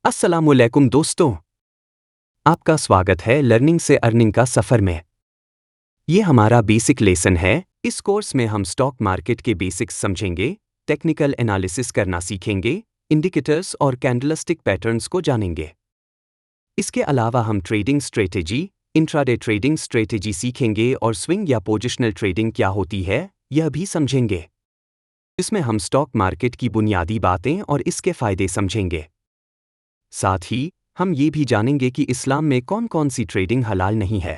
अस्सलामुअलैकुम दोस्तों, आपका स्वागत है लर्निंग से अर्निंग का सफ़र में। ये हमारा बेसिक लेसन है। इस कोर्स में हम स्टॉक मार्केट के बेसिक्स समझेंगे, टेक्निकल एनालिसिस करना सीखेंगे, इंडिकेटर्स और कैंडलस्टिक पैटर्न्स को जानेंगे। इसके अलावा हम trading strategy, intraday trading strategy सीखेंगे और स्विंग या पोजिशनल ट्रेडिंग क्या होती है, यह भी समझेंगे। इसमें हम स्टॉक मार्केट की बुनियादी बातें और इसके फ़ायदे समझेंगे। साथ ही हम ये भी जानेंगे कि इस्लाम में कौन कौन सी ट्रेडिंग हलाल नहीं है।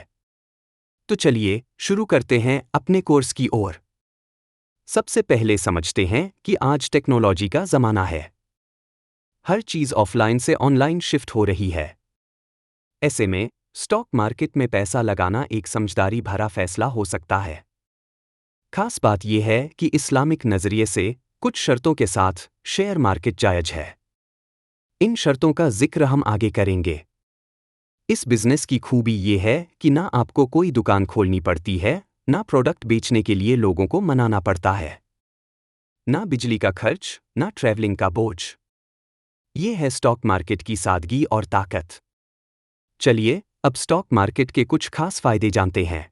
तो चलिए शुरू करते हैं अपने कोर्स की ओर। सबसे पहले समझते हैं कि आज टेक्नोलॉजी का ज़माना है। हर चीज़ ऑफलाइन से ऑनलाइन शिफ्ट हो रही है। ऐसे में स्टॉक मार्केट में पैसा लगाना एक समझदारी भरा फैसला हो सकता है। खास बात यह है कि इस्लामिक नज़रिए से कुछ शर्तों के साथ शेयर मार्केट जायज़ है। इन शर्तों का जिक्र हम आगे करेंगे। इस बिजनेस की खूबी ये है कि ना आपको कोई दुकान खोलनी पड़ती है, ना प्रोडक्ट बेचने के लिए लोगों को मनाना पड़ता है, ना बिजली का खर्च, ना ट्रैवलिंग का बोझ। ये है स्टॉक मार्केट की सादगी और ताकत। चलिए अब स्टॉक मार्केट के कुछ खास फायदे जानते हैं।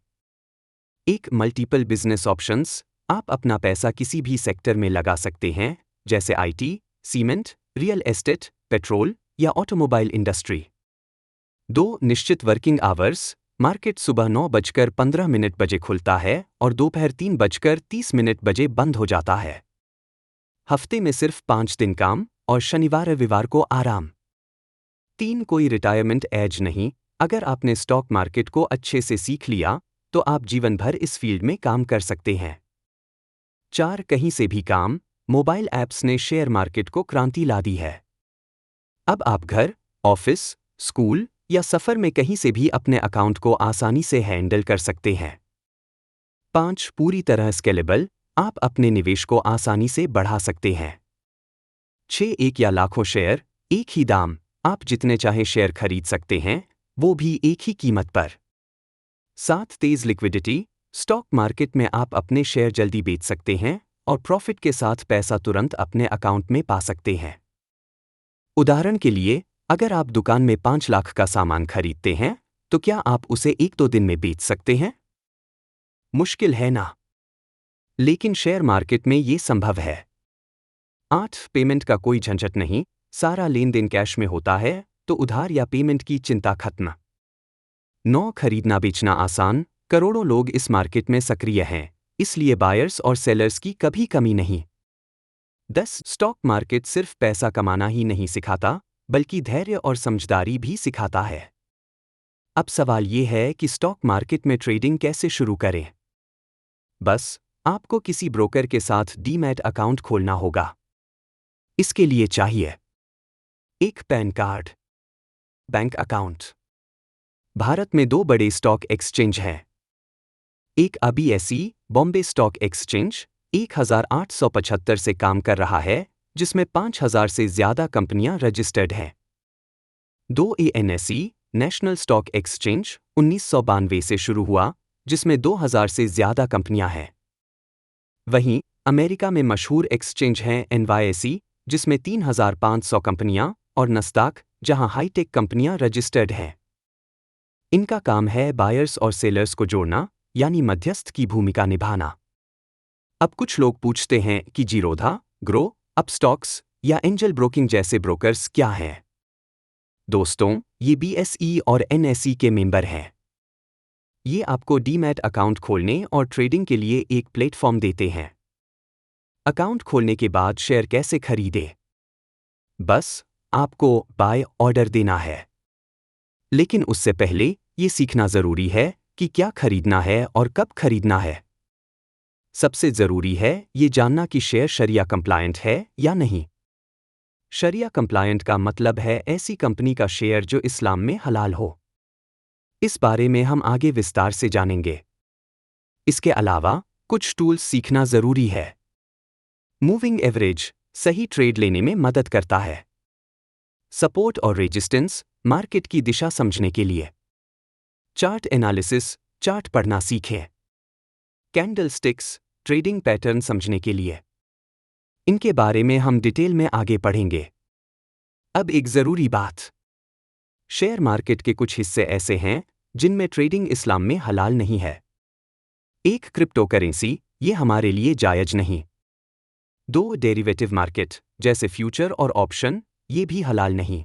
एक, मल्टीपल बिजनेस ऑप्शंस। आप अपना पैसा किसी भी सेक्टर में लगा सकते हैं, जैसे IT, cement, real estate, petrol या ऑटोमोबाइल इंडस्ट्री। 2, निश्चित वर्किंग आवर्स। मार्केट सुबह 9:15 बजे खुलता है और दोपहर 3:30 बजे बंद हो जाता है। हफ्ते में सिर्फ 5 दिन काम और शनिवार रविवार को आराम। 3, कोई रिटायरमेंट एज नहीं। अगर आपने स्टॉक मार्केट को अच्छे से सीख लिया तो आप जीवन भर इस फील्ड में काम कर सकते हैं। 4, कहीं से भी काम। मोबाइल ऐप्स ने शेयर मार्केट को क्रांति ला दी है। अब आप घर, ऑफिस, स्कूल या सफ़र में कहीं से भी अपने अकाउंट को आसानी से हैंडल कर सकते हैं। 5, पूरी तरह स्केलेबल। आप अपने निवेश को आसानी से बढ़ा सकते हैं। 6, एक या लाखों शेयर, एक ही दाम। आप जितने चाहे शेयर खरीद सकते हैं, वो भी एक ही कीमत पर। 7, तेज लिक्विडिटी। स्टॉक मार्केट में आप अपने शेयर जल्दी बेच सकते हैं और प्रॉफिट के साथ पैसा तुरंत अपने अकाउंट में पा सकते हैं। उदाहरण के लिए, अगर आप दुकान में 5 लाख का सामान खरीदते हैं, तो क्या आप उसे 1-2 दिन में बेच सकते हैं? मुश्किल है ना? लेकिन शेयर मार्केट में ये संभव है। 8, पेमेंट का कोई झंझट नहीं। सारा लेन देन कैश में होता है, तो उधार या पेमेंट की चिंता खत्म। 9, खरीदना बेचना आसान। करोड़ों लोग इस मार्केट में सक्रिय हैं, इसलिए बायर्स और सेलर्स की कभी कमी नहीं। 10, स्टॉक मार्केट सिर्फ पैसा कमाना ही नहीं सिखाता, बल्कि धैर्य और समझदारी भी सिखाता है। अब सवाल ये है कि स्टॉक मार्केट में ट्रेडिंग कैसे शुरू करें? बस आपको किसी ब्रोकर के साथ डीमैट अकाउंट खोलना होगा। इसके लिए चाहिए एक pan card, bank account. Bharat में 2 बड़े स्टॉक एक्सचेंज हैं। एक ABSE, बॉम्बे स्टॉक एक्सचेंज, 1875 से काम कर रहा है, जिसमें 5000 से ज्यादा कंपनियां रजिस्टर्ड हैं। 2, ANSE, नेशनल स्टॉक एक्सचेंज, 1992 से शुरू हुआ, जिसमें 2000 से ज्यादा कंपनियां हैं। वहीं अमेरिका में मशहूर एक्सचेंज हैं NYSE, जिसमें 3500 कंपनियां, और नस्दाक, जहां हाईटेक कंपनियां रजिस्टर्ड हैं। इनका काम है बायर्स और सेलर्स को जोड़ना, यानी मध्यस्थ की भूमिका निभाना। अब कुछ लोग पूछते हैं कि जीरोधा, ग्रो, अपस्टॉक्स या एंजल ब्रोकिंग जैसे ब्रोकर्स क्या हैं? दोस्तों, ये BSE और NSE के मेंबर हैं। ये आपको डीमैट अकाउंट खोलने और ट्रेडिंग के लिए एक प्लेटफॉर्म देते हैं। अकाउंट खोलने के बाद शेयर कैसे खरीदें? बस आपको बाय ऑर्डर देना है। लेकिन उससे पहले ये सीखना जरूरी है कि क्या खरीदना है और कब खरीदना है। सबसे जरूरी है ये जानना कि शेयर शरिया कंप्लायंट है या नहीं। शरिया कंप्लायंट का मतलब है ऐसी कंपनी का शेयर जो इस्लाम में हलाल हो। इस बारे में हम आगे विस्तार से जानेंगे। इसके अलावा कुछ टूल्स सीखना जरूरी है। मूविंग एवरेज सही ट्रेड लेने में मदद करता है। सपोर्ट और रेजिस्टेंस मार्केट की दिशा समझने के लिए। चार्ट एनालिसिस चार्ट पढ़ना सीखें। कैंडलस्टिक्स ट्रेडिंग पैटर्न समझने के लिए। इनके बारे में हम डिटेल में आगे पढ़ेंगे। अब एक जरूरी बात। शेयर मार्केट के कुछ हिस्से ऐसे हैं जिनमें ट्रेडिंग इस्लाम में हलाल नहीं है। एक क्रिप्टो करेंसी, ये हमारे लिए जायज नहीं। दो डेरिवेटिव मार्केट जैसे फ्यूचर और ऑप्शन, ये भी हलाल नहीं।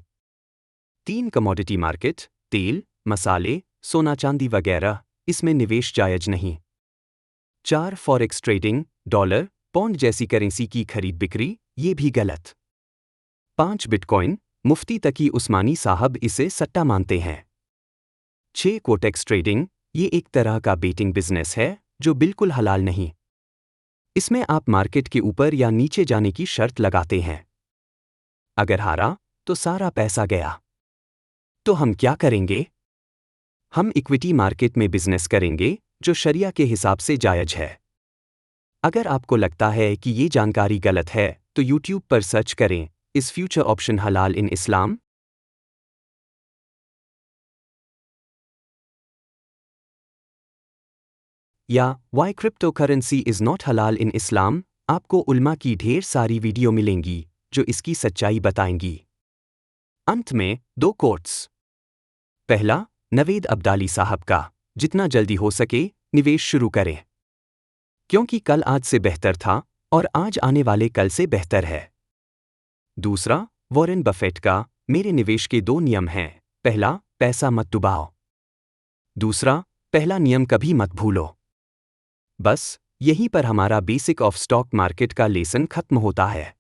तीन कमोडिटी मार्केट, तेल, मसाले, सोना चांदी वगैरह, इसमें निवेश जायज नहीं। चार फॉरेक्स ट्रेडिंग, डॉलर, पौंड जैसी करेंसी की खरीद बिक्री, ये भी गलत। पांच बिटकॉइन, मुफ्ती तकी उस्मानी साहब इसे सट्टा मानते हैं। 6 कोटेक्स ट्रेडिंग, ये एक तरह का बेटिंग बिजनेस है जो बिल्कुल हलाल नहीं। इसमें आप मार्केट के ऊपर या नीचे जाने की शर्त लगाते हैं। अगर हारा तो सारा पैसा गया। तो हम क्या करेंगे? हम इक्विटी मार्केट में बिजनेस करेंगे जो शरिया के हिसाब से जायज है। अगर आपको लगता है कि ये जानकारी गलत है तो यूट्यूब पर सर्च करें, इस फ्यूचर ऑप्शन हलाल इन इस्लाम? या why crypto currency is not halal in इस्लाम? आपको उल्मा की ढेर सारी वीडियो मिलेंगी जो इसकी सच्चाई बताएंगी। अंत में 2 कोट्स। पहला, नवेद अब्दाली साहब का, जितना जल्दी हो सके निवेश शुरू करें, क्योंकि कल आज से बेहतर था और आज आने वाले कल से बेहतर है। दूसरा, वॉरेन बफेट का, मेरे निवेश के 2 नियम हैं। पहला, पैसा मत डुबाओ। दूसरा, पहला नियम कभी मत भूलो। बस यहीं पर हमारा बेसिक ऑफ स्टॉक मार्केट का लेसन खत्म होता है।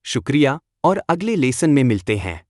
शुक्रिया और अगले लेसन में मिलते हैं।